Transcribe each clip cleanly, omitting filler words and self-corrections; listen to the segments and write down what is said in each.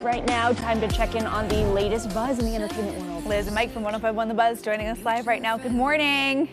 Right now, time to check in on the latest buzz in the entertainment world. Liz and Mike from 105.1 The Buzz joining us live right now. Good morning.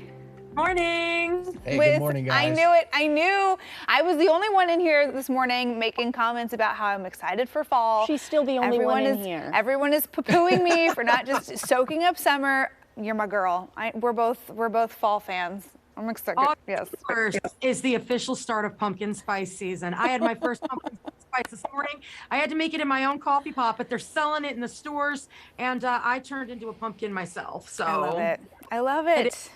Morning. Hey, good morning, guys. I knew it. I knew. I was the only one in here this morning making comments about how I'm excited for fall. She's still the only one in here. Everyone is poo-pooing me for not just soaking up summer. You're my girl. We're both fall fans. I'm excited. Yes. August 1st is the official start of pumpkin spice season. I had my first pumpkin spice this morning. I had to make it in my own coffee pot, but they're selling it in the stores, and I turned into a pumpkin myself. So I love it. I love it.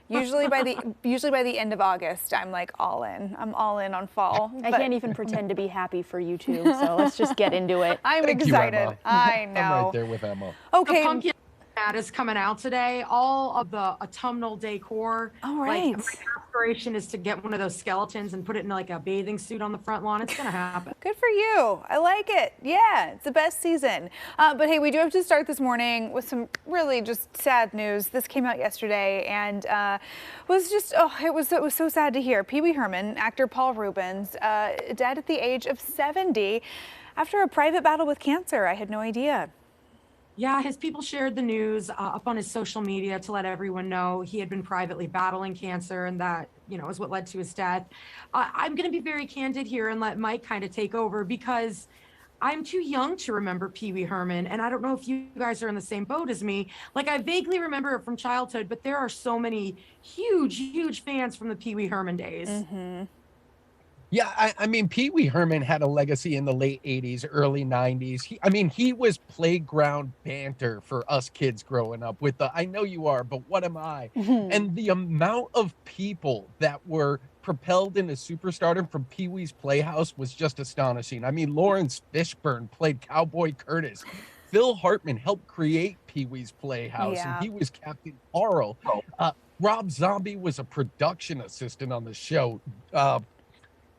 Usually by the end of August, I'm like all in. I'm all in on fall. I can't even pretend to be happy for you two, so let's just get into it. I'm Thank excited. you, Emma. I know. I'm right there with Emma. Okay. the pumpkin hat is coming out today. All of the autumnal decor. All right. Like, my aspiration is to get one of those skeletons and put it in like a bathing suit on the front lawn. It's gonna happen. Good for you. I like it. Yeah, it's the best season. But hey, we do have to start this morning with some really just sad news. This came out yesterday and was just, it was so sad to hear. Pee Wee Herman, actor Paul Reubins, dead at the age of 70 after a private battle with cancer. I had no idea. Yeah, his people shared the news up on his social media to let everyone know he had been privately battling cancer, and that, is what led to his death. I'm going to be very candid here and let Mike kind of take over, because I'm too young to remember Pee Wee Herman, and I don't know if you guys are in the same boat as me. Like, I vaguely remember it from childhood, but there are so many huge fans from the Pee Wee Herman days. Mm-hmm. Yeah, I mean, Pee Wee Herman had a legacy in the late 80s, early 90s. He was playground banter for us kids growing up with the, I know you are, but what am I? Mm-hmm. And the amount of people that were propelled into superstardom from Pee Wee's Playhouse was just astonishing. I mean, Lawrence Fishburne played Cowboy Curtis. Phil Hartman helped create Pee Wee's Playhouse, and he was Captain Carl. Rob Zombie was a production assistant on the show.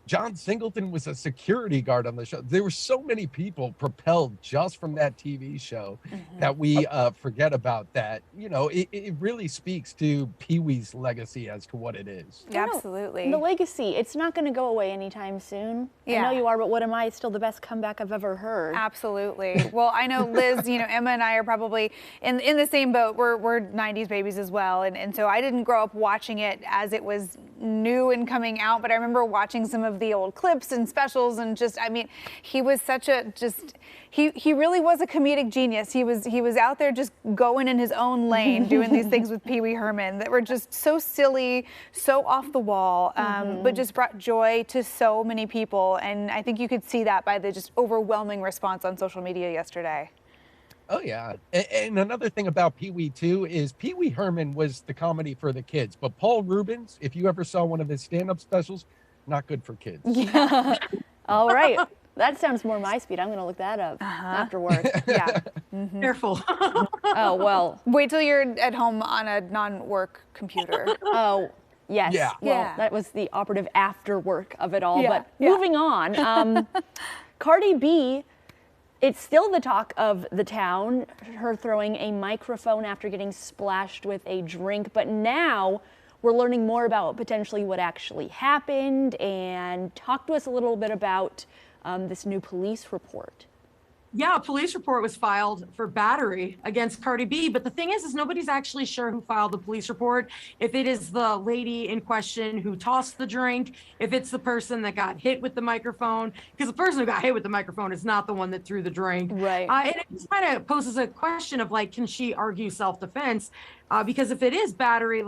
John Singleton was a security guard on the show. There were so many people propelled just from that TV show that we forget about that. It really speaks to Pee Wee's legacy as to what it is. Absolutely. The legacy, it's not going to go away anytime soon. Yeah. I know you are, but what am I? It's still the best comeback I've ever heard. Absolutely. Well, I know Liz, Emma and I are probably in the same boat. We're 90s babies as well. And so I didn't grow up watching it as it was new and coming out, but I remember watching some of the old clips and specials, and he was such a he really was a comedic genius. He was out there just going in his own lane, doing these things with Pee Wee Herman that were just so silly, so off the wall, but just brought joy to so many people. And I think you could see that by the just overwhelming response on social media yesterday. Oh, yeah. And another thing about Pee Wee, too, is Pee Wee Herman was the comedy for the kids. But Paul Reubens, if you ever saw one of his stand-up specials, not good for kids. Yeah. All right. That sounds more my speed. I'm going to look that up after work. Yeah. Careful. Oh, well. Wait till you're at home on a non-work computer. Oh, yes. Yeah. Well, that was the operative after work of it all. Yeah. But moving on, Cardi B, it's still the talk of the town, her throwing a microphone after getting splashed with a drink. But now we're learning more about potentially what actually happened, and talk to us a little bit about this new police report. Yeah, a police report was filed for battery against Cardi B. But the thing is nobody's actually sure who filed the police report. If it is the lady in question who tossed the drink, if it's the person that got hit with the microphone, because the person who got hit with the microphone is not the one that threw the drink. Right. And it just kind of poses a question of, like, can she argue self-defense? Because if it is battery,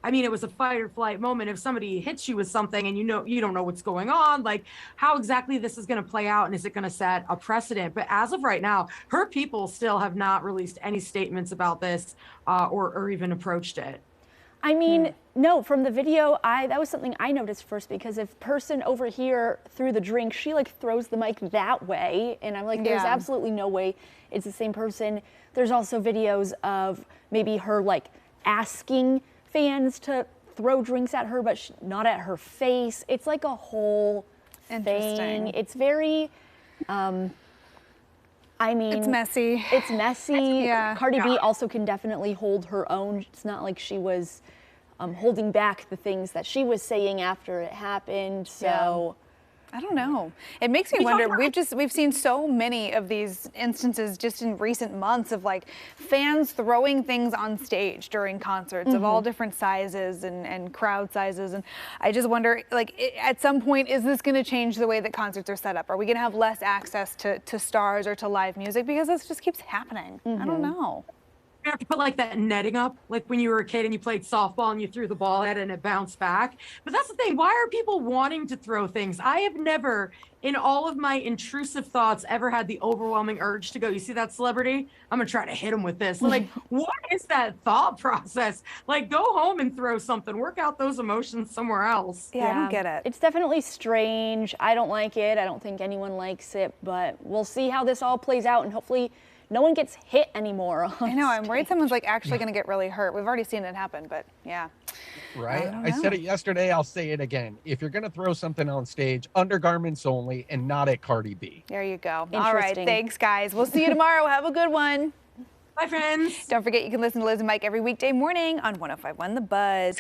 it was a fight or flight moment. If somebody hits you with something and you don't know what's going on, like, how exactly this is going to play out, and is it going to set a precedent? But as of right now, her people still have not released any statements about this or even approached it. I mean, no, from the video, that was something I noticed first, because if person over here threw the drink, she throws the mic that way. And I'm like, there's absolutely no way it's the same person. There's also videos of maybe her asking fans to throw drinks at her, but not at her face. It's like a whole thing. It's very, it's messy. It's messy. Yeah. Cardi B also can definitely hold her own. It's not like she was holding back the things that she was saying after it happened. So I don't know. It makes me wonder. We've seen so many of these instances just in recent months of like fans throwing things on stage during concerts of all different sizes and crowd sizes. And I just wonder, like, at some point, is this going to change the way that concerts are set up? Are we going to have less access to stars or to live music because this just keeps happening? I don't know. You have to put like that netting up, like when you were a kid and you played softball and you threw the ball at it and it bounced back. But that's the thing. Why are people wanting to throw things? I have never, in all of my intrusive thoughts, ever had the overwhelming urge to go, you see that celebrity? I'm going to try to hit him with this. Like, what is that thought process? Like, go home and throw something. Work out those emotions somewhere else. Yeah, I don't get it. It's definitely strange. I don't like it. I don't think anyone likes it. But we'll see how this all plays out, and hopefully no one gets hit anymore. I know. I'm worried someone's like actually going to get really hurt. We've already seen it happen, but yeah. Right. I said it yesterday. I'll say it again. If you're going to throw something on stage, undergarments only, and not at Cardi B. There you go. All right. Thanks, guys. We'll see you tomorrow. Have a good one. Bye, friends. Don't forget you can listen to Liz and Mike every weekday morning on 105.1 The Buzz.